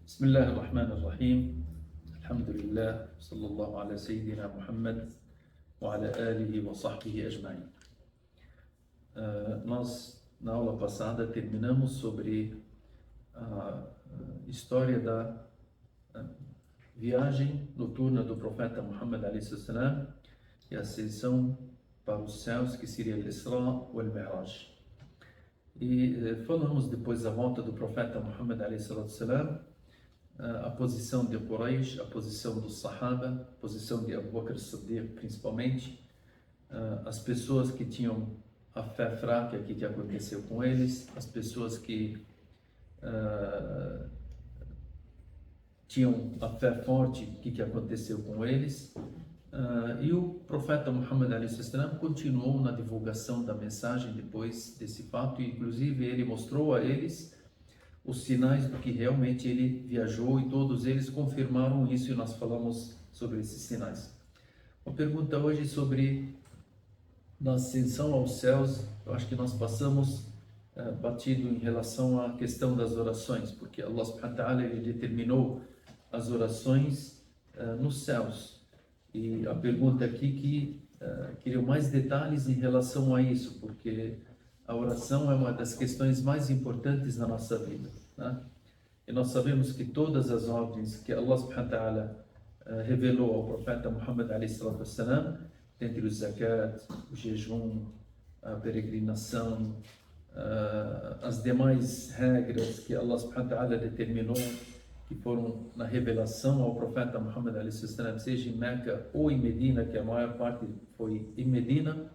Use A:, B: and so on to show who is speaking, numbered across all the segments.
A: بسم الله الرحمن الرحيم. الحمد لله صلى الله على سيدنا محمد وعلى آله وصحبه أجمعين. Nós, na aula passada, terminamos sobre a história da viagem noturna do profeta Muhammad a.s. e a ascensão para os céus, que seria o Isra ou o Mi'raj. E falamos depois da volta do profeta Muhammad a.s. a posição de Quraysh, a posição dos Sahaba, a posição de Abu Bakr as-Siddiq principalmente, as pessoas que tinham a fé fraca, que aconteceu com eles, as pessoas que tinham a fé forte, que aconteceu com eles. E o profeta Muhammad a.s. continuou na divulgação da mensagem depois desse fato, e inclusive ele mostrou a eles os sinais do que realmente ele viajou, e todos eles confirmaram isso, e nós falamos sobre esses sinais. Uma pergunta hoje sobre a ascensão aos céus. Eu acho que nós passamos batido em relação à questão das orações, porque Allah subhanahu wa ta'ala ele determinou as orações nos céus. E a pergunta aqui que queria mais detalhes em relação a isso, porque a oração é uma das questões mais importantes na nossa vida, né? E nós sabemos que todas as ordens que Allah subhanahu wa ta'ala revelou ao profeta Muhammad a.s., dentre o zakat, o jejum, a peregrinação, as demais regras que Allah subhanahu wa ta'ala determinou, que foram na revelação ao profeta Muhammad a.s., seja em Meca ou em Medina, que a maior parte foi em Medina,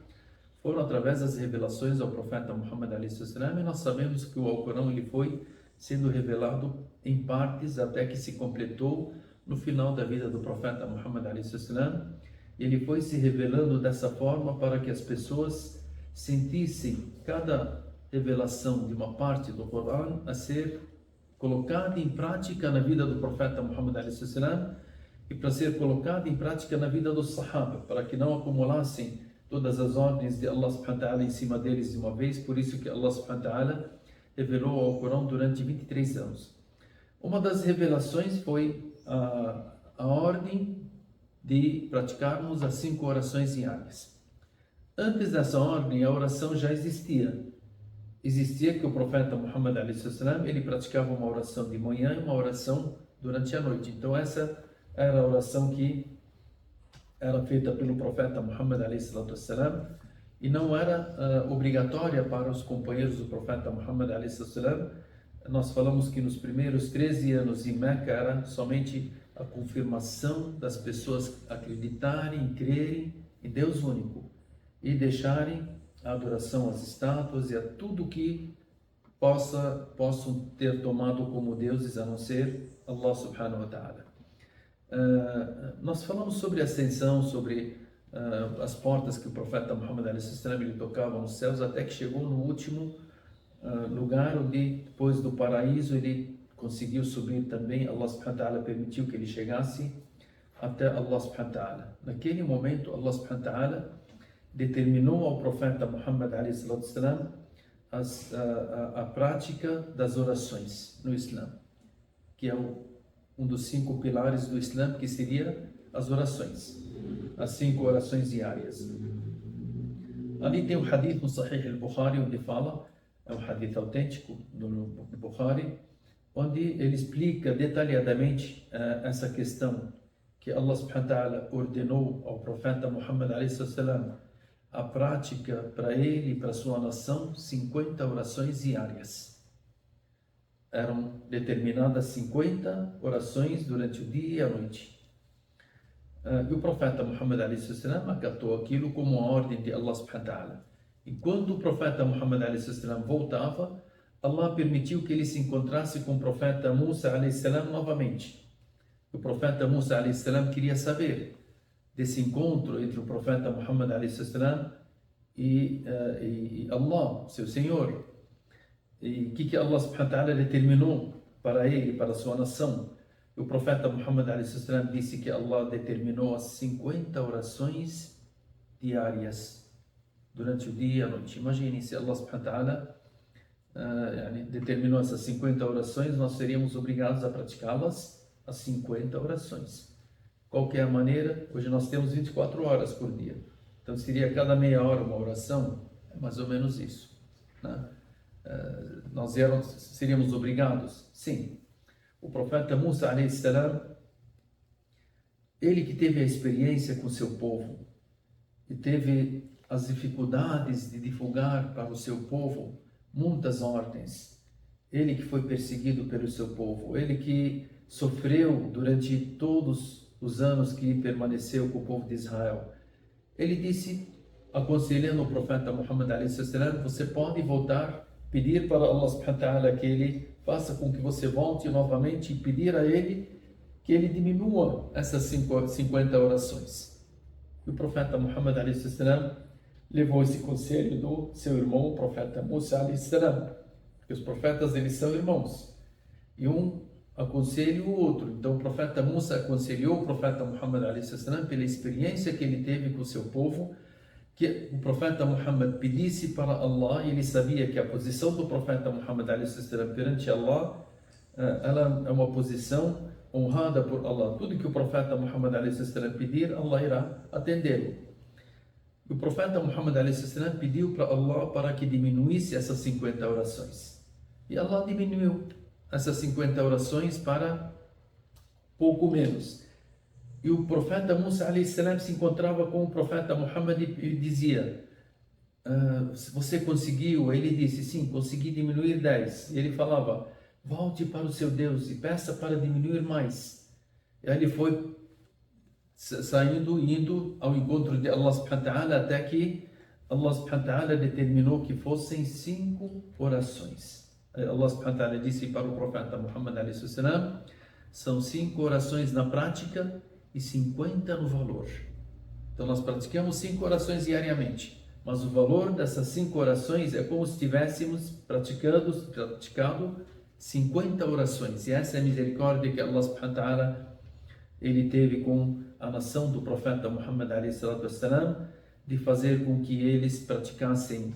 A: foram através das revelações ao profeta Muhammad a.s. E nós sabemos que o Alcorão ele foi sendo revelado em partes até que se completou no final da vida do profeta Muhammad a.s. Ele foi se revelando dessa forma para que as pessoas sentissem cada revelação de uma parte do Corão a ser colocada em prática na vida do profeta Muhammad a.s. e para ser colocada em prática na vida dos Sahaba, para que não acumulassem todas as ordens de Allah subhanahu wa ta'ala em cima deles de uma vez. Por isso que Allah subhanahu wa ta'ala revelou ao Corão durante 23 anos. Uma das revelações foi a ordem de praticarmos as 5 orações diárias. Antes dessa ordem, a oração já existia. Existia que o profeta Muhammad a.s. ele praticava uma oração de manhã e uma oração durante a noite. Então essa era a oração que era feita pelo profeta Muhammad a.s. e não era obrigatória para os companheiros do profeta Muhammad a.s. Nós falamos que nos primeiros 13 anos em Meca era somente a confirmação das pessoas acreditarem, crerem em Deus único e deixarem a adoração às estátuas e a tudo que possam ter tomado como deuses a não ser Allah subhanahu wa ta'ala. Nós falamos sobre a ascensão, sobre as portas que o profeta Muhammad a.s. ele tocava nos céus, até que chegou no último lugar, onde depois do paraíso ele conseguiu subir também. Allah subhanahu wa ta'ala permitiu que ele chegasse até Allah subhanahu wa ta'ala. Naquele momento Allah subhanahu wa ta'ala determinou ao profeta Muhammad a.s. a prática das orações no Islã, que é um dos 5 pilares do Islã, que seria as orações, as 5 orações diárias. Ali tem um hadith no Sahih al-Bukhari, onde fala, é um hadith autêntico no Bukhari, onde ele explica detalhadamente essa questão, que Allah subhanahu wa ta'ala ordenou ao profeta Muhammad a.s. a prática para ele e para sua nação 50 orações diárias. Eram determinadas 50 orações durante o dia e a noite. E o profeta Muhammad a.s. acatou aquilo como uma ordem de Allah subhanahu wa ta'ala. E quando o profeta Muhammad a.s. voltava, Allah permitiu que ele se encontrasse com o profeta Musa a.s. novamente. O profeta Musa a.s. queria saber desse encontro entre o profeta Muhammad a.s. e Allah, seu Senhor. E o que Allah subhanahu wa ta'ala determinou para ele, para a sua nação. O profeta Muhammad a.s. disse que Allah determinou as 50 orações diárias durante o dia e a noite. Imagine se Allah subhanahu wa ta'ala determinou essas 50 orações, nós seríamos obrigados a praticá-las as 50 orações. Qualquer maneira, hoje nós temos 24 horas por dia. Então, seria cada meia hora uma oração, é mais ou menos isso, né? Nós seríamos obrigados? Sim. O profeta Musa, alayhi salam, ele que teve a experiência com seu povo e teve as dificuldades de divulgar para o seu povo muitas ordens, ele que foi perseguido pelo seu povo, ele que sofreu durante todos os anos que permaneceu com o povo de Israel, ele disse, aconselhando o profeta Muhammad alayhi salam, você pode voltar, pedir para Allah subhanahu wa ta'ala que ele faça com que você volte novamente e pedir a ele que ele diminua essas 50 orações. E o profeta Muhammad alayhi salam levou esse conselho do seu irmão, o profeta Musa alayhi salam, porque os profetas eles são irmãos, e um aconselha o outro. Então o profeta Musa aconselhou o profeta Muhammad alayhi salam pela experiência que ele teve com o seu povo, que o profeta Muhammad pedisse para Allah, e ele sabia que a posição do profeta Muhammad alayhi salam perante Allah, ela é uma posição honrada por Allah. Tudo que o profeta Muhammad alayhi salam pedir, Allah irá atendê-lo. O profeta Muhammad alayhi salam pediu para Allah para que diminuísse essas 50 orações. E Allah diminuiu essas 50 orações para pouco menos. E o profeta Musa alayhi salam se encontrava com o profeta Muhammad e dizia, você conseguiu? Ele disse, sim, consegui diminuir 10. E ele falava, volte para o seu Deus e peça para diminuir mais. E aí ele foi saindo, indo ao encontro de Allah subhanahu wa ta'ala, até que Allah subhanahu wa ta'ala determinou que fossem 5 orações. Allah subhanahu wa ta'ala disse para o profeta Muhammad alayhi salam, são 5 orações na prática e 50 no valor. Então nós praticamos 5 orações diariamente, mas o valor dessas 5 orações é como se tivéssemos praticado 50 orações. E essa é a misericórdia que Allah subhanahu wa ta'ala ele teve com a nação do profeta Muhammad alayhi salatu wassalam, de fazer com que eles praticassem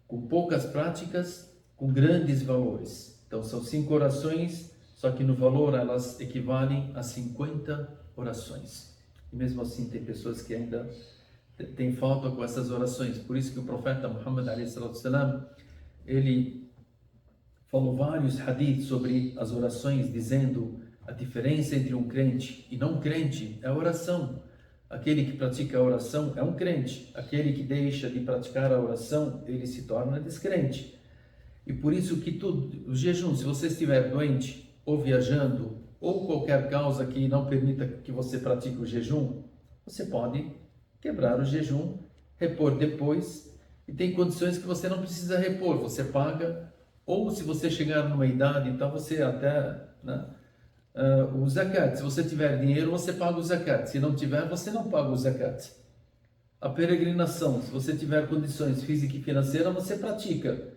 A: com poucas práticas, com grandes valores. Então são 5 orações, só que no valor elas equivalem a 50 orações. E mesmo assim tem pessoas que ainda têm falta com essas orações. Por isso que o profeta Muhammad alayhi salatu wassalam, ele falou vários hadiths sobre as orações, dizendo a diferença entre um crente e não crente é a oração. Aquele que pratica a oração é um crente. Aquele que deixa de praticar a oração, ele se torna descrente. E por isso que o jejum, se você estiver doente ou viajando, ou qualquer causa que não permita que você pratique o jejum, você pode quebrar o jejum, repor depois, e tem condições que você não precisa repor, você paga, ou se você chegar numa idade, então você até, o zakat, se você tiver dinheiro, você paga o zakat, se não tiver, você não paga o zakat. A peregrinação, se você tiver condições físicas e financeiras, você pratica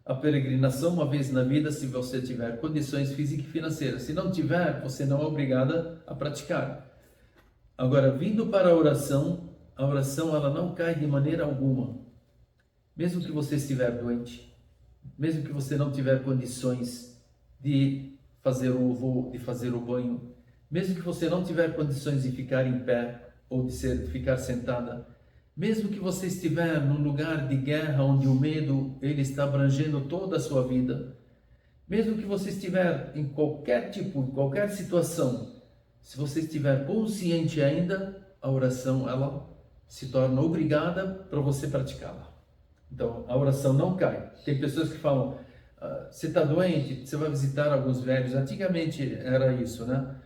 A: a peregrinação uma vez na vida, se você tiver condições físicas e financeiras. Se não tiver, você não é obrigada a praticar. Agora, vindo para a oração ela não cai de maneira alguma. Mesmo que você estiver doente, mesmo que você não tiver condições de fazer o wudu, de fazer o banho, mesmo que você não tiver condições de ficar em pé ou de ficar sentada, mesmo que você estiver num lugar de guerra onde o medo ele está abrangendo toda a sua vida, mesmo que você estiver em qualquer situação, se você estiver consciente ainda, a oração ela se torna obrigada para você praticá-la. Então a oração não cai. Tem pessoas que falam, você está doente, você vai visitar alguns velhos. Antigamente era isso, né?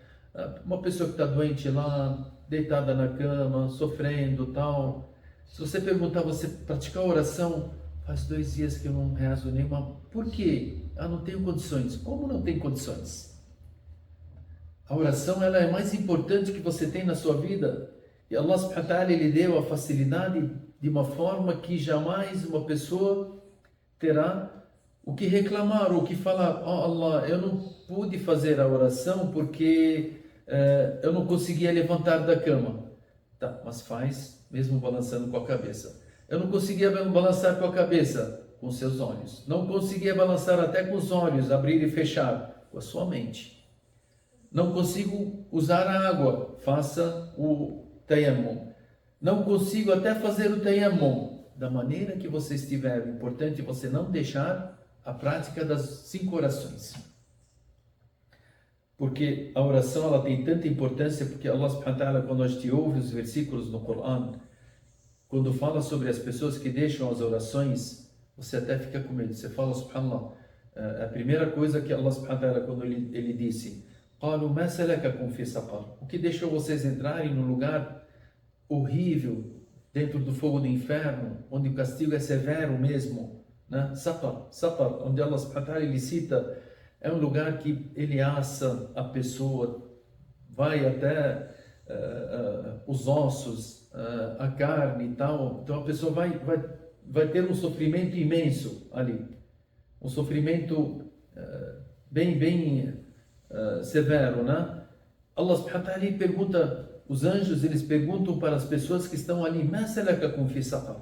A: Uma pessoa que está doente lá, deitada na cama, sofrendo, tal. Se você perguntar, você praticar oração, faz 2 dias que eu não rezo nenhuma. Por quê? Não tenho condições. Como não tem condições? A oração ela é mais importante que você tem na sua vida. E Allah subhanahu wa ta'ala ele deu a facilidade de uma forma que jamais uma pessoa terá o que reclamar, ou o que falar, Allah, eu não pude fazer a oração porque eu não conseguia levantar da cama. Tá, mas faz, mesmo balançando com a cabeça. Eu não conseguia balançar com a cabeça. com seus olhos. Não conseguia balançar até com os olhos, abrir e fechar, com a sua mente. Não consigo usar a água, faça o tayammum. Não consigo até fazer o tayammum. Da maneira que você estiver, o importante é você não deixar a prática das 5 orações. Porque a oração ela tem tanta importância, porque Allah subhanahu wa ta'ala, quando a gente ouve os versículos no Coran, quando fala sobre as pessoas que deixam as orações, você até fica com medo. Você fala, subhanallah, a primeira coisa que Allah subhanahu wa ta'ala, quando ele disse, قالوا ما سلككم في سقر? O que deixou vocês entrarem num lugar horrível, dentro do fogo do inferno, onde o castigo é severo mesmo, né? Saqar, onde Allah subhanahu wa ta'ala ele cita, é um lugar que ele assa a pessoa, vai até os ossos, a carne e tal. Então a pessoa vai ter um sofrimento imenso ali, um sofrimento bem severo, né? Allah subhanahu wa ta'ala pergunta, os anjos eles perguntam para as pessoas que estão ali, ما سلككم في سقر?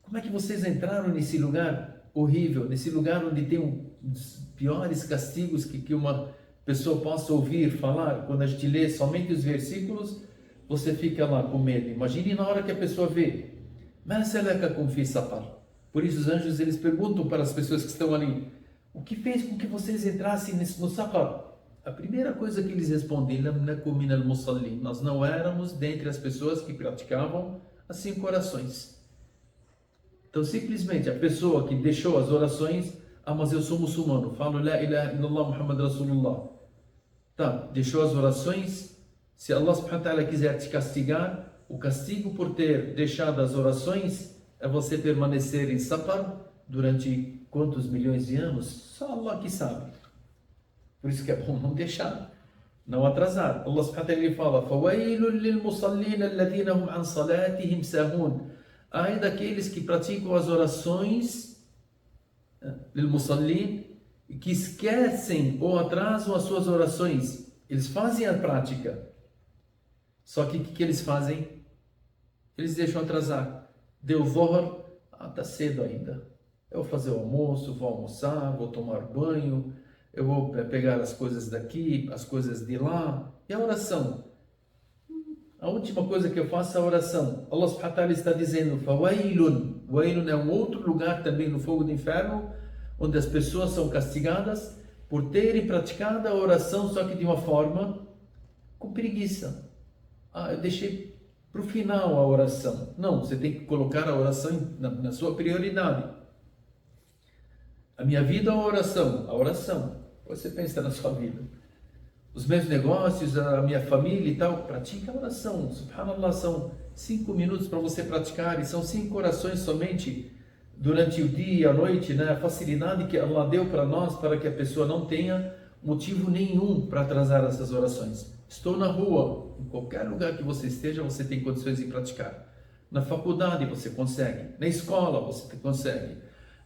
A: Como é que vocês entraram nesse lugar horrível, nesse lugar onde tem um dos piores castigos que uma pessoa possa ouvir falar? Quando a gente lê somente os versículos, você fica lá com medo. Imagine na hora que a pessoa vê, ما سلككم في سقر? Por isso os anjos eles perguntam para as pessoas que estão ali, o que fez com que vocês entrassem no Saqar? A primeira coisa que eles respondem, لم نكن من المصلين. Nós não éramos dentre as pessoas que praticavam as 5 orações. Então simplesmente a pessoa que deixou as orações, mas eu sou muçulmano, falo La ilaha illallah Muhammad Rasulullah. Tá, deixou as orações, se Allah subhanahu wa ta'ala quiser te castigar, o castigo por ter deixado as orações é você permanecer em Saqar durante quantos milhões de anos? Só Allah que sabe. Por isso que é bom não deixar, não atrasar. Allah subhanahu wa ta'ala fala, فَوَيْلٌ لِلْمُصَلِّينَ الَّذِينَ هُمْ عَنْ صَلَاتِهِمْ سَاهُونَ. Ai daqueles que praticam as orações, لِلْمُصَلِّينَ, que esquecem ou atrasam as suas orações. Eles fazem a prática, só que o que eles fazem? Eles deixam atrasar. Deu Zohar, está cedo ainda. Eu vou fazer o almoço, vou almoçar, vou tomar banho, eu vou pegar as coisas daqui, as coisas de lá. E a oração? A última coisa que eu faço é a oração. Allah subhanahu wa ta'ala está dizendo, فَوَيْلٌ. Wailun é um outro lugar também no fogo do inferno, onde as pessoas são castigadas por terem praticado a oração, só que de uma forma com preguiça. Eu deixei para o final a oração. Não, você tem que colocar a oração na sua prioridade. A minha vida é a oração. Você pensa na sua vida. Os meus negócios, a minha família e tal, pratica a oração. Subhanallah, são 5 minutos para você praticar, e são 5 orações somente durante o dia e a noite, né? A facilidade que Allah deu para nós, para que a pessoa não tenha motivo nenhum para atrasar essas orações. Estou na rua, em qualquer lugar que você esteja, você tem condições de praticar. Na faculdade você consegue, na escola você consegue.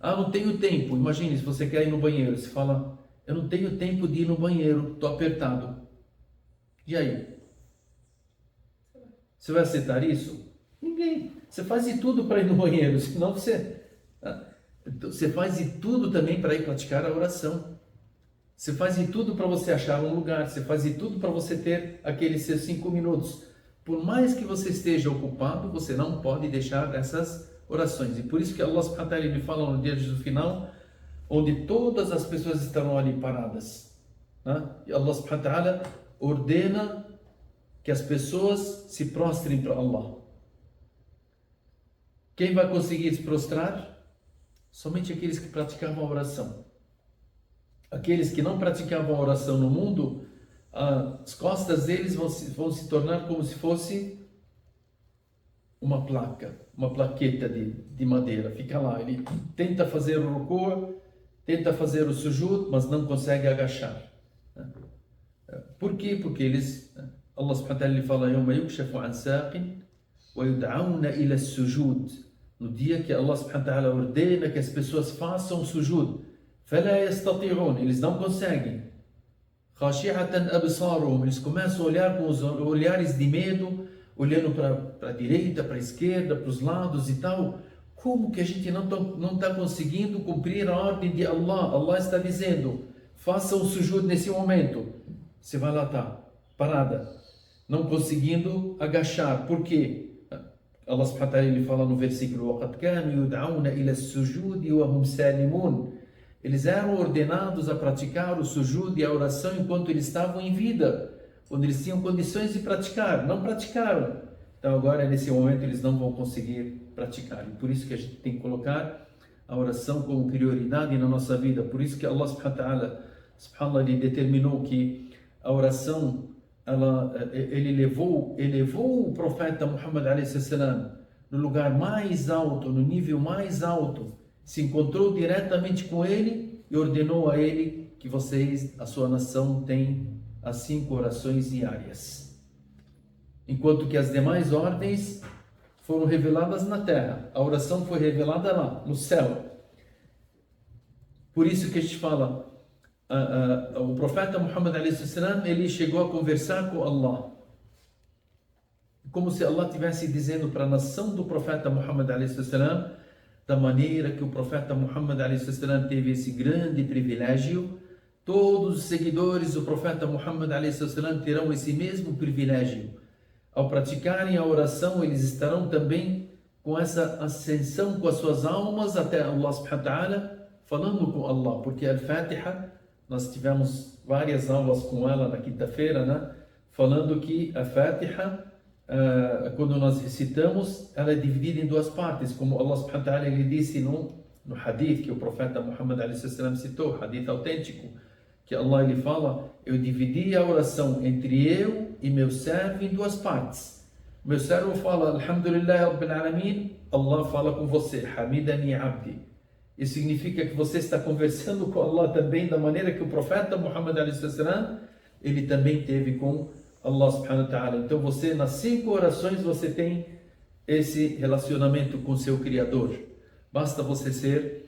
A: Não tenho tempo. Imagine se você quer ir no banheiro, você fala, eu não tenho tempo de ir no banheiro, estou apertado. E aí? Você vai aceitar isso? Ninguém. Você faz de tudo para ir no banheiro, senão você faz de tudo também para ir praticar a oração. Você faz de tudo para você achar um lugar, você faz de tudo para você ter aqueles seus 5 minutos. Por mais que você esteja ocupado, você não pode deixar essas orações. E por isso que Allah subhanahu wa ta'ala me fala no dia do final, onde todas as pessoas estarão ali paradas, né? E Allah subhanahu wa ta'ala ordena que as pessoas se prostrem para Allah. Quem vai conseguir se prostrar? Somente aqueles que praticavam a oração. Aqueles que não praticavam a oração no mundo, as costas deles vão se tornar como se fosse uma placa, uma plaqueta de madeira. Fica lá, ele tenta fazer o ruku', tenta fazer o sujud, mas não consegue agachar. Por quê? Porque eles, Allah subhanahu wa ta'ala fala, يَوْمَ يُكْشَفُ عَنْ سَاقٍ وَيُدْعَوْنَ إِلَى السُّجُودِ. No dia que Allah subhanahu wa ta'ala ordena que as pessoas façam o sujud, فَلَا يَسْتَطِعُونَ, eles não conseguem. خَاشِعَةً أَبْصَارُهُمْ, eles começam a olhar com os olhares de medo, olhando para a direita, para a esquerda, para os lados e tal, Como que a gente não está conseguindo cumprir a ordem de Allah? Allah está dizendo, faça o sujud nesse momento. Você vai lá, tá, parada, não conseguindo agachar. Por quê? Allah subhanahu wa ta'ala ele fala no versículo وَقَدْ كَانُوا يُدْعَوْنَ إِلَى السُّجُودِ وَهُمْ سَالِمُونَ. Eles eram ordenados a praticar o sujud e a oração enquanto eles estavam em vida, quando eles tinham condições de praticar, não praticaram. Então agora nesse momento eles não vão conseguir praticar. E por isso que a gente tem que colocar a oração como prioridade na nossa vida. Por isso que Allah subhanahu wa ta'ala, subhanallah, ele determinou que a oração, ele elevou o profeta Muhammad alayhi salam no lugar mais alto, no nível mais alto, se encontrou diretamente com ele e ordenou a ele que vocês, a sua nação, tem as 5 orações diárias. Enquanto que as demais ordens foram reveladas na terra, a oração foi revelada lá, no céu. Por isso que a gente fala, o profeta Muhammad a.s. ele chegou a conversar com Allah, como se Allah estivesse dizendo para a nação do profeta Muhammad a.s. da maneira que o profeta Muhammad a.s. teve esse grande privilégio, todos os seguidores do profeta Muhammad a.s. terão esse mesmo privilégio. Ao praticarem a oração, eles estarão também com essa ascensão com as suas almas até Allah subhanahu wa ta'ala, falando com Allah, porque a Al-Fatiha, nós tivemos várias aulas com ela na quinta-feira, né? Falando que a Fatiha, quando nós recitamos, ela é dividida em 2 partes, como Allah subhanahu wa ta'ala ele disse no hadith que o profeta Muhammad a.s. citou, hadith autêntico, que Allah ele fala, eu dividi a oração entre eu e meu servo em 2 partes. Meu servo fala, Alhamdulillah Rabbil Alamin, Allah fala com você, Hamidani Abdi. Isso significa que você está conversando com Allah também da maneira que o profeta Muhammad a.s. ele também teve com Allah subhanahu wa ta'ala. Então você, nas 5 orações, você tem esse relacionamento com seu Criador. Basta você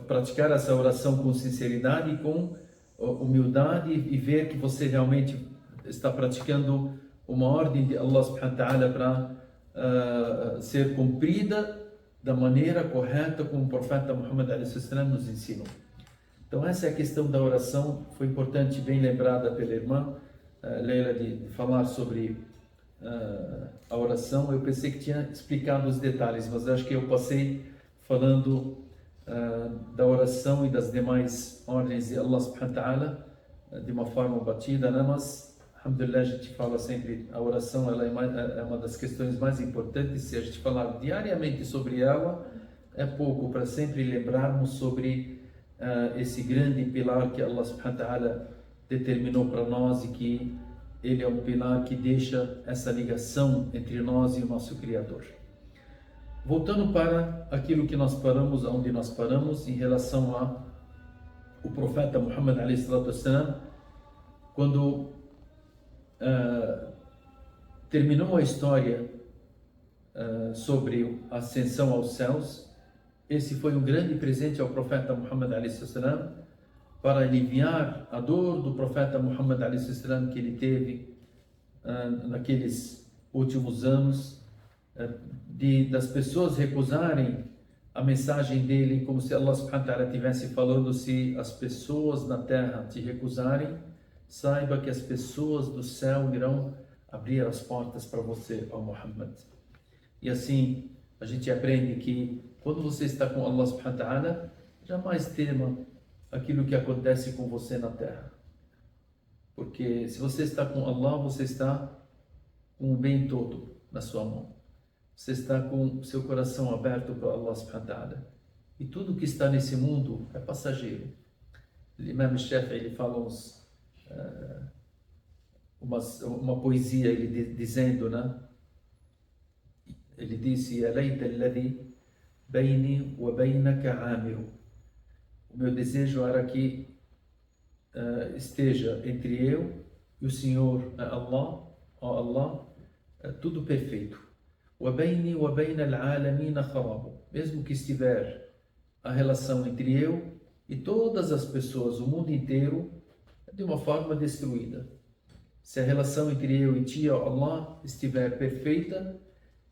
A: praticar essa oração com sinceridade e com humildade e ver que você realmente está praticando uma ordem de Allah subhanahu wa ta'ala para ser cumprida da maneira correta como o profeta Muhammad a.s. nos ensinou. Então essa é a questão da oração. Foi importante, bem lembrada pela irmã Leila, de falar sobre a oração. Eu pensei que tinha explicado os detalhes, mas acho que eu passei falando da oração e das demais ordens de Allah subhanahu wa ta'ala de uma forma batida, né? Mas, alhamdulillah, a gente fala sempre, a oração ela é uma das questões mais importantes. Se a gente falar diariamente sobre ela, é pouco, para sempre lembrarmos sobre esse grande pilar que Allah subhanahu wa ta'ala determinou para nós e que ele é um pilar que deixa essa ligação entre nós e o nosso Criador. Voltando para aquilo que nós paramos, onde nós paramos, em relação a o profeta Muhammad a.s. quando terminou a história sobre a ascensão aos céus, esse foi um grande presente ao profeta Muhammad a.s. para aliviar a dor do profeta Muhammad a.s. que ele teve naqueles últimos anos, das pessoas recusarem a mensagem dele, como se Allah subhanahu wa ta'ala estivesse falando, se as pessoas na terra te recusarem, saiba que as pessoas do céu irão abrir as portas para você, ó Muhammad. E assim, a gente aprende que quando você está com Allah subhanahu wa ta'ala, jamais tema aquilo que acontece com você na terra. Porque se você está com Allah, você está com o bem todo na sua mão. Você está com o seu coração aberto para Allah subhanahu wa ta'ala. E tudo que está nesse mundo é passageiro. O Imam Shafi'i ele fala uma poesia, ele dizendo, né? Ele disse, Ya layta alladhi bayni wa baynaka amiru. O meu desejo era que esteja entre eu e o Senhor Allah, ó Allah, tudo perfeito. وَبَيْنِي وَبَيْنَ الْعَالَمِينَ خَرَابٌ. Mesmo que estiver a relação entre eu e todas as pessoas, o mundo inteiro, de uma forma destruída. Se a relação entre eu e ti, ó Allah, estiver perfeita,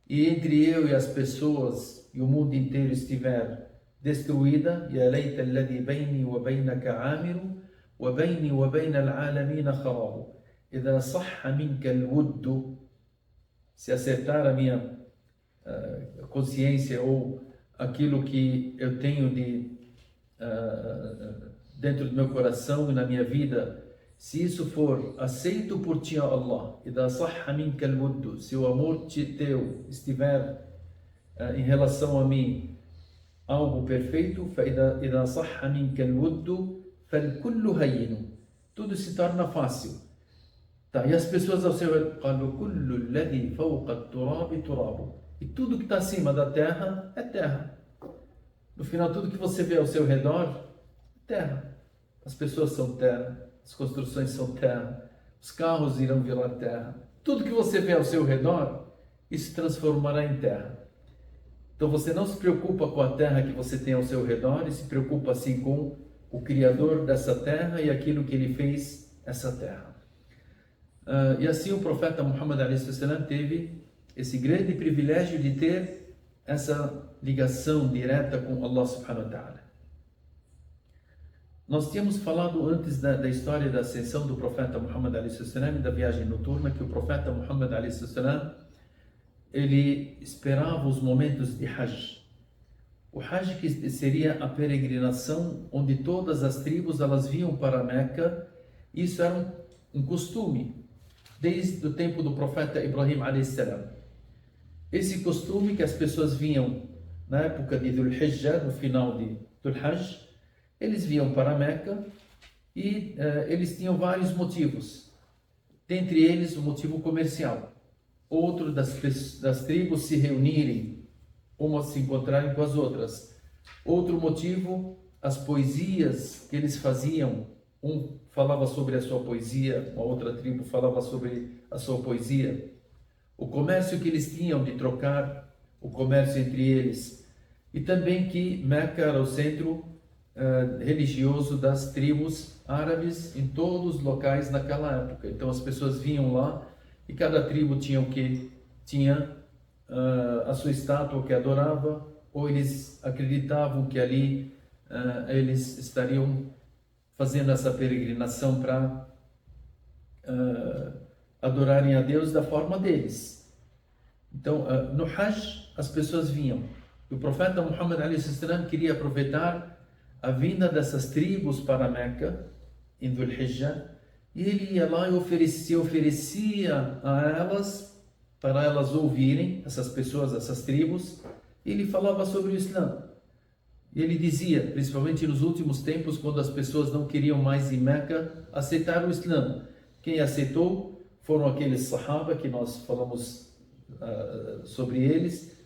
A: e entre eu e as pessoas e o mundo inteiro estiver destruída, يا ليت الذي بيني وبينك عامر وبيني وبين العالمين خراب. إذا صح منك الود, se acertar a minha consciência ou aquilo que eu tenho dentro do meu coração e na minha vida, se isso for aceito por ti, ó Allah, إذا صح منك الود, se o amor teu estiver em relação a mim algo perfeito, فإذا صح منك الود فالكل هين, tudo se torna fácil. Tá, e as pessoas ao seu redor, قالوا كل الذي فوق التراب تراب, e tudo que está acima da terra é terra. No final, tudo que você vê ao seu redor é terra. As pessoas são terra, as construções são terra, os carros irão virar terra. Tudo que você vê ao seu redor, isso se transformará em terra. Então você não se preocupa com a terra que você tem ao seu redor, e se preocupa assim com o Criador dessa terra e aquilo que ele fez essa terra. E assim o profeta Muhammad a.s. teve esse grande privilégio de ter essa ligação direta com Allah subhanahu wa ta'ala. Nós tínhamos falado antes da história da ascensão do profeta Muhammad a.s. e da viagem noturna, que o profeta Muhammad a.s. ele esperava os momentos de Hajj. O Hajj que seria a peregrinação onde todas as tribos elas vinham para Meca. Isso era um costume desde o tempo do profeta Ibrahim a.s. Esse costume que as pessoas vinham na época de Dhul Hijjah, no final de Dhul Hajj, eles vinham para Meca e eles tinham vários motivos. Dentre eles o motivo comercial. Outro das tribos se reunirem, umas se encontrarem com as outras. Outro motivo, as poesias que eles faziam. Um falava sobre a sua poesia, uma outra tribo falava sobre a sua poesia. O comércio que eles tinham de trocar, o comércio entre eles. E também que Meca era o centro religioso das tribos árabes em todos os locais naquela época. Então as pessoas vinham lá e cada tribo tinha o que? Tinha a sua estátua que adorava, ou eles acreditavam que ali eles estariam fazendo essa peregrinação para adorarem a Deus da forma deles. Então, no Hajj, as pessoas vinham. O profeta Muhammad a.s. queria aproveitar a vinda dessas tribos para Meca, em Dhul Hijjah, e ele ia lá e oferecia a elas, para elas ouvirem, essas pessoas, essas tribos, e ele falava sobre o Islã. E ele dizia, principalmente nos últimos tempos, quando as pessoas não queriam mais em Meca, aceitar o Islã. Quem aceitou foram aqueles Sahaba que nós falamos sobre eles,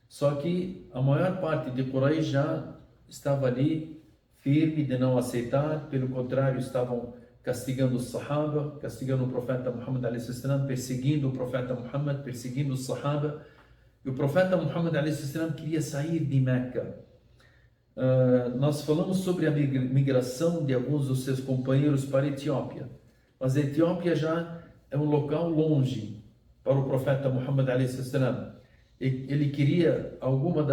A: só que a maior parte de Quraysh já estava ali firme de não aceitar, pelo contrário, estavam castigando os Sahaba, castigando o profeta Muhammad a.s., perseguindo o profeta Muhammad, perseguindo os Sahaba. E o profeta Muhammad a.s. queria sair de Meca. Nós falamos sobre a migração de alguns dos seus companheiros para a Etiópia, mas a Etiópia já é um local longe para o profeta Muhammad a.s. Ele queria alguma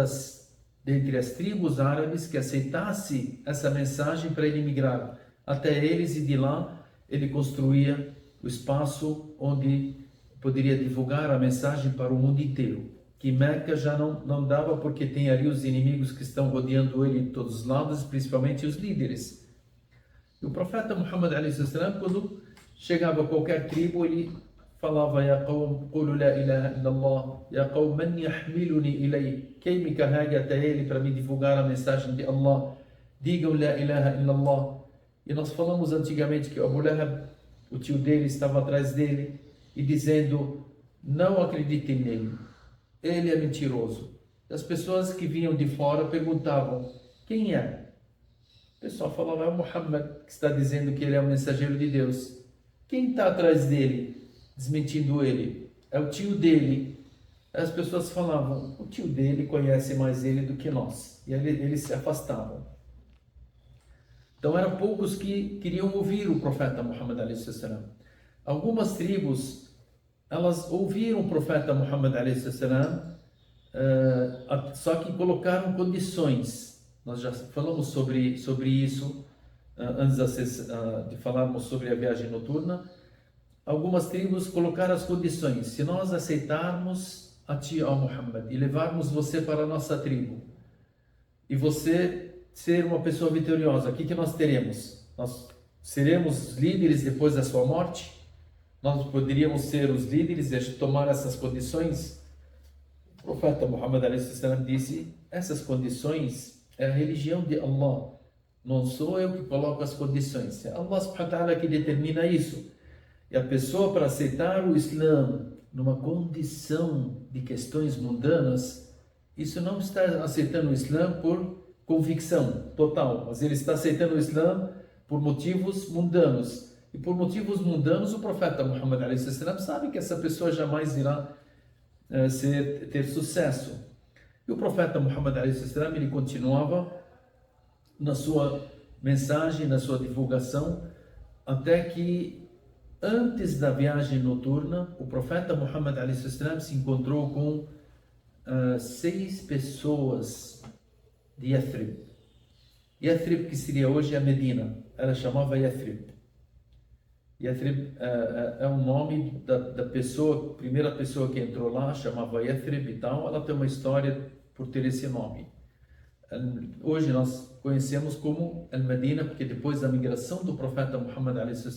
A: dentre as tribos árabes que aceitasse essa mensagem para ele migrar até eles, e de lá ele construía o espaço onde poderia divulgar a mensagem para o mundo inteiro. Que Meca já não dava, porque tem ali os inimigos que estão rodeando ele de todos os lados, principalmente os líderes. E o profeta Muhammad a.s., quando chegava a qualquer tribo, ele falava: Ya qawm, qulu la ilaha illallah, ya qawm, man yahmiluni ilay, quem me carrega até ele para me divulgar a mensagem de Allah? Digam la ilaha illallah. E nós falamos antigamente que Abu Lahab, o tio dele, estava atrás dele e dizendo: não acreditem nele, ele é mentiroso. As pessoas que vinham de fora perguntavam: quem é? O pessoal falava: é o Muhammad, que está dizendo que ele é o mensageiro de Deus. Quem está atrás dele, desmentindo ele? É o tio dele. As pessoas falavam: o tio dele conhece mais ele do que nós. E eles se afastavam. Então eram poucos que queriam ouvir o profeta Muhammad a.s. Algumas tribos, elas ouviram o profeta Muhammad a.s., Só que colocaram condições. Nós já falamos sobre isso antes de falarmos sobre a viagem noturna. Algumas tribos colocaram as condições: se nós aceitarmos a ti, ó Muhammad, e levarmos você para a nossa tribo, e você ser uma pessoa vitoriosa, o que nós teremos? Nós seremos líderes depois da sua morte? Nós poderíamos ser os líderes e tomar essas condições? O profeta Muhammad a.s. disse: essas condições é a religião de Allah. Não sou eu que coloco as condições. É Allah subhanahu wa ta'ala que determina isso. E a pessoa, para aceitar o Islã numa condição de questões mundanas, isso não está aceitando o Islã por convicção total, mas ele está aceitando o Islã por motivos mundanos. E por motivos mundanos, o profeta Muhammad a.s. sabe que essa pessoa jamais irá ter sucesso. E o profeta Muhammad a.s. ele continuava na sua mensagem, na sua divulgação, até que antes da viagem noturna, o profeta Muhammad a.s. se encontrou com 6 pessoas de Yathrib. Yathrib, que seria hoje a Medina, ela chamava Yathrib. Yathrib é um nome da pessoa, primeira pessoa que entrou lá, chamava Yathrib e tal. Ela tem uma história por ter esse nome. Hoje nós conhecemos como Al-Medina, porque depois da migração do profeta Muhammad a.s.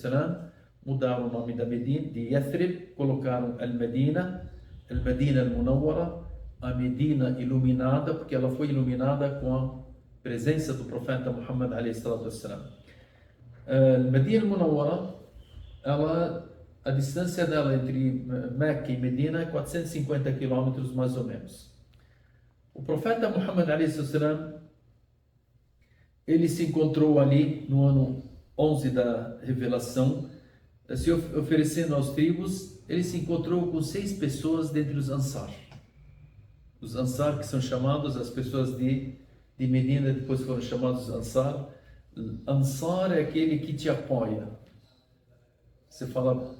A: mudaram o nome da Medina, de Yathrib, colocaram Al-Medina, Al-Medina Al-Munawwara, a Medina iluminada, porque ela foi iluminada com a presença do profeta Muhammad a.s. Medina Al-Munawwara, a distância dela entre Meca e Medina é 450 quilômetros mais ou menos. O profeta Muhammad a.s. ele se encontrou ali no ano 11 da revelação, se oferecendo aos tribos. Ele se encontrou com 6 pessoas dentre os Ansar. Os Ansar, que são chamados, as pessoas de Medina depois foram chamados Ansar. Ansar é aquele que te apoia. Você fala,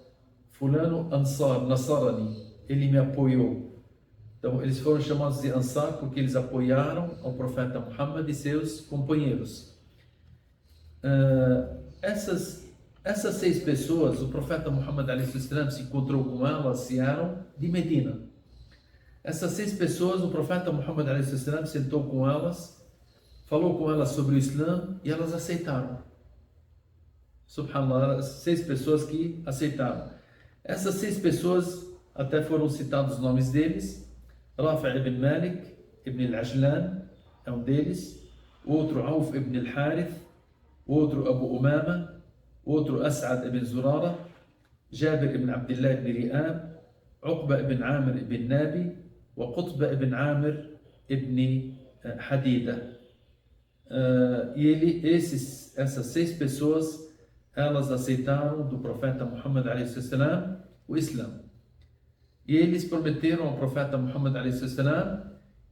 A: fulano Ansar, Nasarani, ele me apoiou. Então eles foram chamados de Ansar porque eles apoiaram ao profeta Muhammad e seus companheiros. Essas 6 pessoas, o profeta Muhammad a.s. se encontrou com elas e eram de Medina. Essas 6 pessoas, o profeta Muhammad a.s. sentou com elas, falou com elas sobre o Islã e elas aceitaram. Subhanallah, 6 pessoas que aceitaram. Essas 6 pessoas, até foram citados os nomes deles. Rafi' ibn Malik ibn al-Ajlan é um deles. Outro Auf ibn al-Harith. Outro Abu Umama. Outro As'ad ibn Zurara. Jabir ibn Abdullah ibn Ri'ab. Uqba ibn Amir ibn Nabi. Wa Qutba ibn Amir ibn Hadida. E essas 6 pessoas, elas aceitaram do profeta Muhammad a.s. o Islã. E eles prometeram ao profeta Muhammad a.s.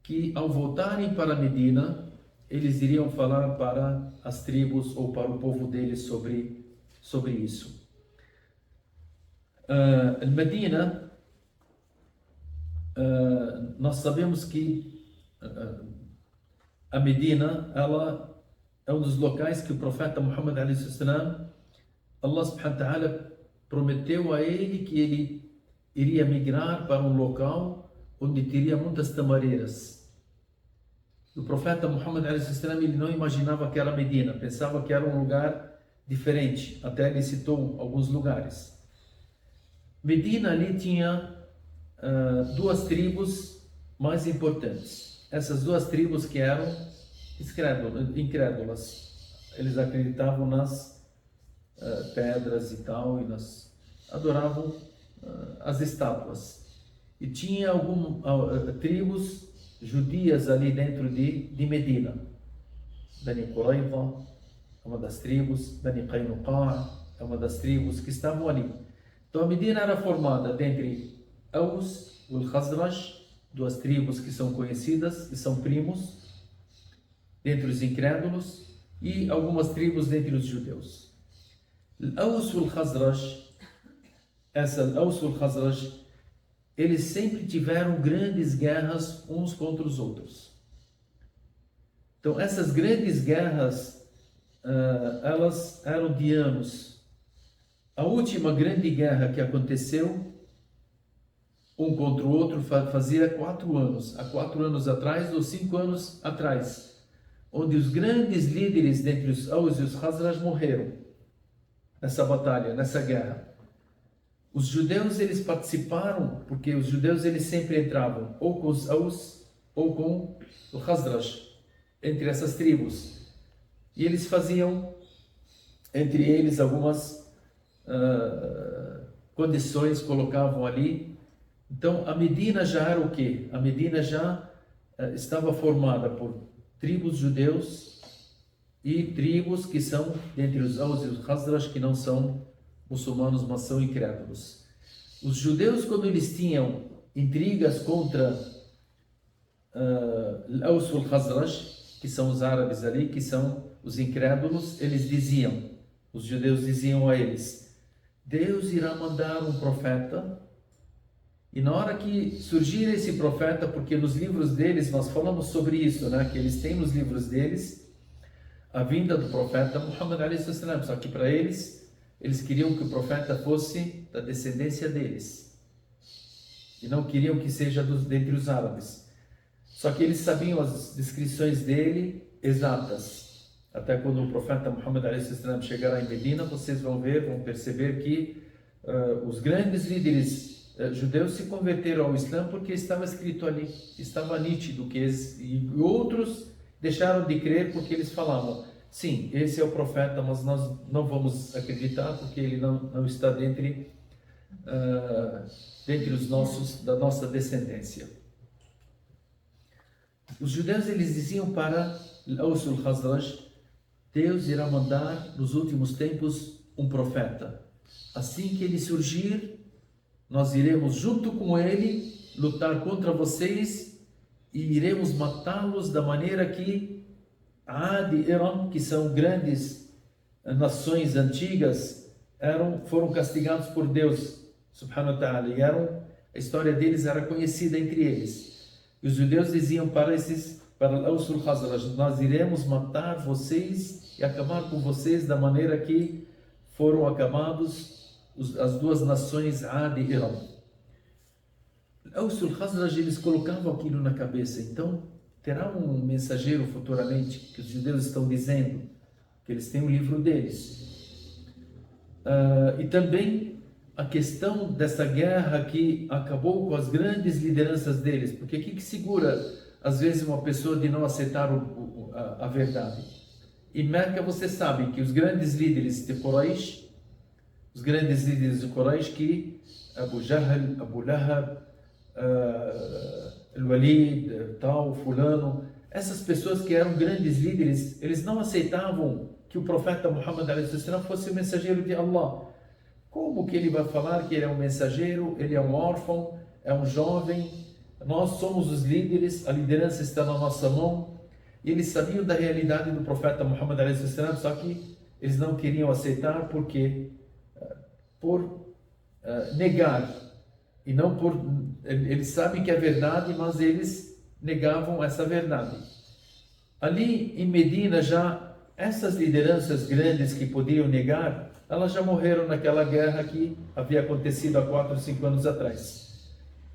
A: que ao voltarem para Medina, eles iriam falar para as tribos ou para o povo deles sobre isso. Medina, nós sabemos que a Medina, ela é um dos locais que o profeta Muhammad a.s. Allah subhanahu wa ta'ala prometeu a ele que ele iria migrar para um local onde teria muitas tamareiras. O profeta Muhammad a.s. ele não imaginava que era Medina, pensava que era um lugar diferente, até ele citou alguns lugares. Medina ali tinha 2 tribos mais importantes. Essas 2 tribos que eram incrédulas, eles acreditavam nas pedras e tal, e adoravam as estátuas. E tinha tribos judias ali dentro de Medina. Bani Qurayza é uma das tribos, Bani Qaynuqa é uma das tribos que estavam ali. Então a Medina era formada dentre Aus e Khazraj, 2 tribos que são conhecidas e são primos dentre os incrédulos, e algumas tribos dentre os judeus. Aus e Khazraj, essa Aus e Khazraj, eles sempre tiveram grandes guerras uns contra os outros. Então, essas grandes guerras, elas eram de anos. A última grande guerra que aconteceu, um contra o outro, fazia 4 anos. Há 4 anos atrás ou 5 anos atrás, onde os grandes líderes dentre os Aws e os Khazraj morreram nessa batalha, nessa guerra. Os judeus, eles participaram, porque os judeus, eles sempre entravam ou com os Aws ou com o Khazraj, entre essas tribos. E eles faziam, entre eles, algumas condições, colocavam ali. Então, a Medina já era o quê? A Medina já estava formada por tribos judeus e tribos que são, dentre os Aws e os Khazraj, que não são muçulmanos, mas são incrédulos. Os judeus, quando eles tinham intrigas contra Aws e Khazraj, que são os árabes ali, que são os incrédulos, eles diziam, os judeus diziam a eles: Deus irá mandar um profeta, e na hora que surgir esse profeta, porque nos livros deles, nós falamos sobre isso, né? Que eles têm nos livros deles a vinda do profeta Muhammad alayhi salam, só que para eles queriam que o profeta fosse da descendência deles, e não queriam que seja dentre os árabes. Só que eles sabiam as descrições dele exatas. Até quando o profeta Muhammad alayhi salam chegará em Medina, vocês vão perceber que os grandes líderes judeus se converteram ao Islã porque estava escrito ali, estava nítido que e outros deixaram de crer porque eles falavam: sim, esse é o profeta, mas nós não vamos acreditar porque ele não está dentre os nossos, da nossa descendência. Os judeus, eles diziam para Aws e Khazraj: Deus irá mandar nos últimos tempos um profeta. Assim que ele surgir, nós iremos junto com ele lutar contra vocês e iremos matá-los da maneira que Ad e Iram, que são grandes nações antigas, foram castigados por Deus subhanahu wa ta'ala, e a história deles era conhecida entre eles. E os judeus diziam para Aws e Khazraj: nós iremos matar vocês e acabar com vocês da maneira que foram acabados as duas nações Ad e Iram. Aws e Khazraj, eles colocavam aquilo na cabeça. Então, terá um mensageiro futuramente, que os judeus estão dizendo, que eles têm o livro deles. E também a questão dessa guerra que acabou com as grandes lideranças deles, porque o que segura às vezes uma pessoa de não aceitar a verdade? Em Meca, você sabe que os grandes líderes de Quraysh, que Abu Jahl, Abu Lahab, Al-Walid, tal, fulano, essas pessoas que eram grandes líderes, eles não aceitavam que o profeta Muhammad a.s. fosse o mensageiro de Allah. Como que ele vai falar que ele é um mensageiro, ele é um órfão, é um jovem? Nós somos os líderes, a liderança está na nossa mão. E eles sabiam da realidade do profeta Muhammad a.s., só que eles não queriam aceitar porque por negar, e não por... Eles sabem que é verdade, mas eles negavam essa verdade. Ali em Medina, já essas lideranças grandes que podiam negar, elas já morreram naquela guerra que havia acontecido há 4 ou 5 anos atrás.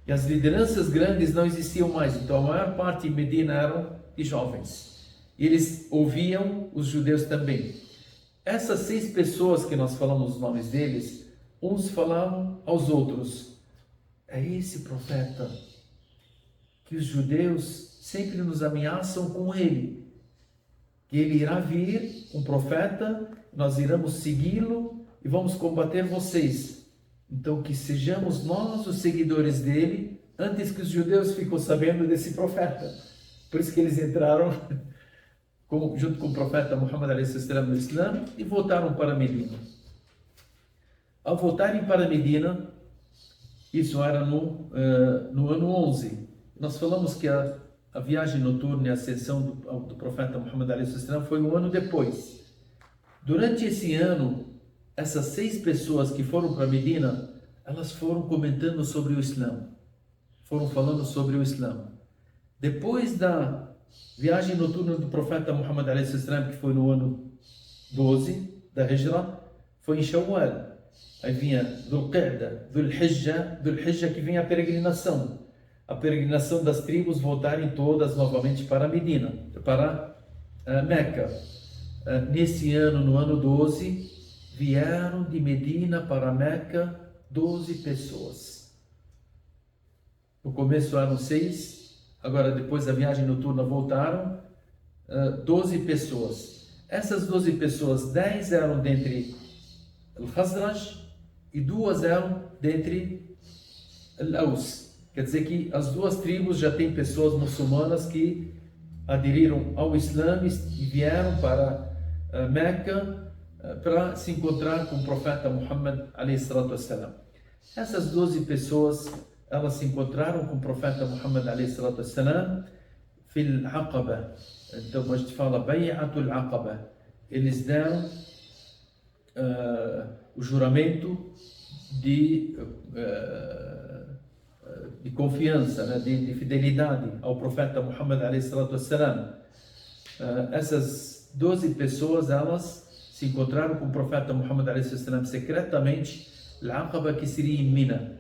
A: E as lideranças grandes não existiam mais, então a maior parte em Medina eram de jovens. E eles ouviam os judeus também. Essas 6 pessoas que nós falamos os nomes deles, uns falavam aos outros: é esse profeta que os judeus sempre nos ameaçam com ele, que ele irá vir, um profeta, nós iremos segui-lo e vamos combater vocês. Então que sejamos nós os seguidores dele, antes que os judeus fiquem sabendo desse profeta. Por isso que eles entraram junto com o profeta Muhammad a.s. no Islã e voltaram para Medina. Ao voltarem para Medina, isso era no ano 11. Nós falamos que a viagem noturna e a ascensão do profeta Muhammad a.s. foi um ano depois. Durante esse ano, essas 6 pessoas que foram para Medina, elas foram comentando sobre o Islã. foram falando sobre o Islã. Depois da viagem noturna do profeta Muhammad a.s., que foi no ano 12 da Hijra, foi em Shawwal. Aí vinha Dhul Qa'da, Dhul Hijja, que vinha a peregrinação das tribos voltarem todas novamente para Medina, para Meca. Nesse ano, no ano 12, vieram de Medina para Meca 12 pessoas. No começo eram 6, agora depois da viagem noturna voltaram 12 pessoas. Essas 12 pessoas, 10 eram dentre Al-Khazraj e 2 eram dentre Al-Aus. Quer dizer que as duas tribos já têm pessoas muçulmanas que aderiram ao Islã e vieram para Meca para se encontrar com o profeta Muhammad a.s. Essas 12 pessoas, elas se encontraram com o profeta Muhammad a.s. fil Aqaba. Então a gente fala Bay'atul Aqaba. Eles deram o juramento de confiança, né? de fidelidade ao profeta Muhammad a.s. Essas 12 pessoas, elas se encontraram com o profeta Muhammad a.s. secretamente, Al-Aqaba, que seria em Mina,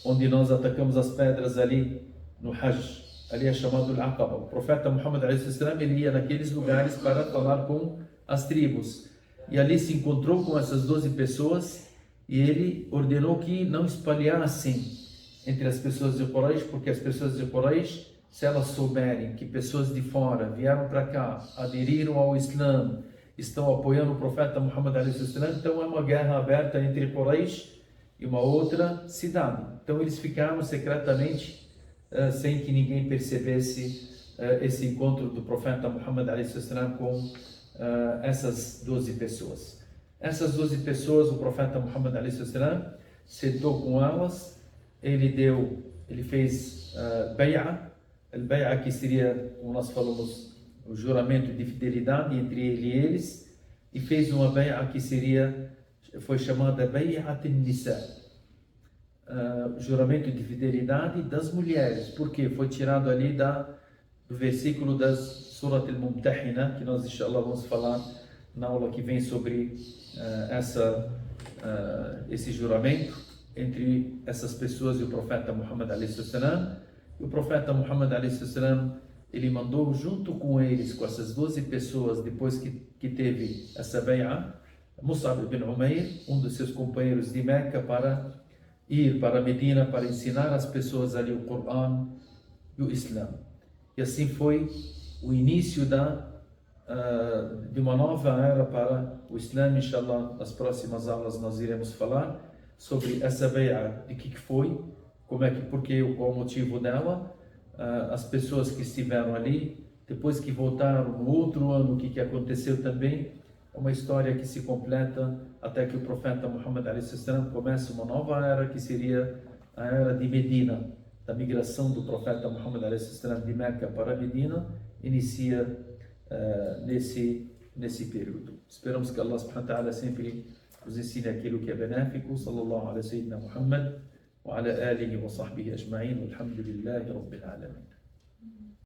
A: onde nós atacamos as pedras ali no Hajj. Ali é chamado Al-Aqaba. O profeta Muhammad a.s. ele ia naqueles lugares para falar com as tribos. E ali se encontrou com essas 12 pessoas e ele ordenou que não espalhassem entre as pessoas de Quraysh, porque as pessoas de Quraysh, se elas souberem que pessoas de fora vieram para cá, aderiram ao Islã, estão apoiando o profeta Muhammad a.s., então é uma guerra aberta entre Quraysh e uma outra cidade. Então eles ficaram secretamente, sem que ninguém percebesse esse encontro do profeta Muhammad a.s. com essas 12 pessoas. Essas 12 pessoas, o profeta Muhammad a.s. sentou com elas, ele fez al-bay'a, que seria, como nós falamos, o juramento de fidelidade entre ele e eles, e fez uma bay'a que foi chamada Bay'at an-Nisa, juramento de fidelidade das mulheres, porque foi tirado ali do versículo das Surat al-Mumtahina, que nós inshallah vamos falar na aula que vem sobre esse juramento entre essas pessoas e o profeta Muhammad a.s. E o profeta Muhammad a.s. ele mandou junto com eles, com essas 12 pessoas, depois que teve essa bay'a, Mus'ab ibn Umair, um dos seus companheiros de Meca, para ir para Medina para ensinar às pessoas ali o Corão e o Islã. E assim foi o início de uma nova era para o Islã. Inshallah, nas próximas aulas nós iremos falar sobre essa bay'a, de que foi, porquê, qual o motivo dela, as pessoas que estiveram ali, depois que voltaram no outro ano, o que aconteceu também. É uma história que se completa até que o profeta Muhammad a.s. comece uma nova era, que seria a era de Medina, da migração do profeta Muhammad a.s. de Meca para Medina, inicia nesse período. Esperamos que Allah subhanahu wa ta'ala sempre nos ensine aquilo que é benéfico. Sallallahu alaihi wa sallam Muhammad wa ala alihi wa sahbihi ajma'in. Walhamdulillahi rabbil alamin.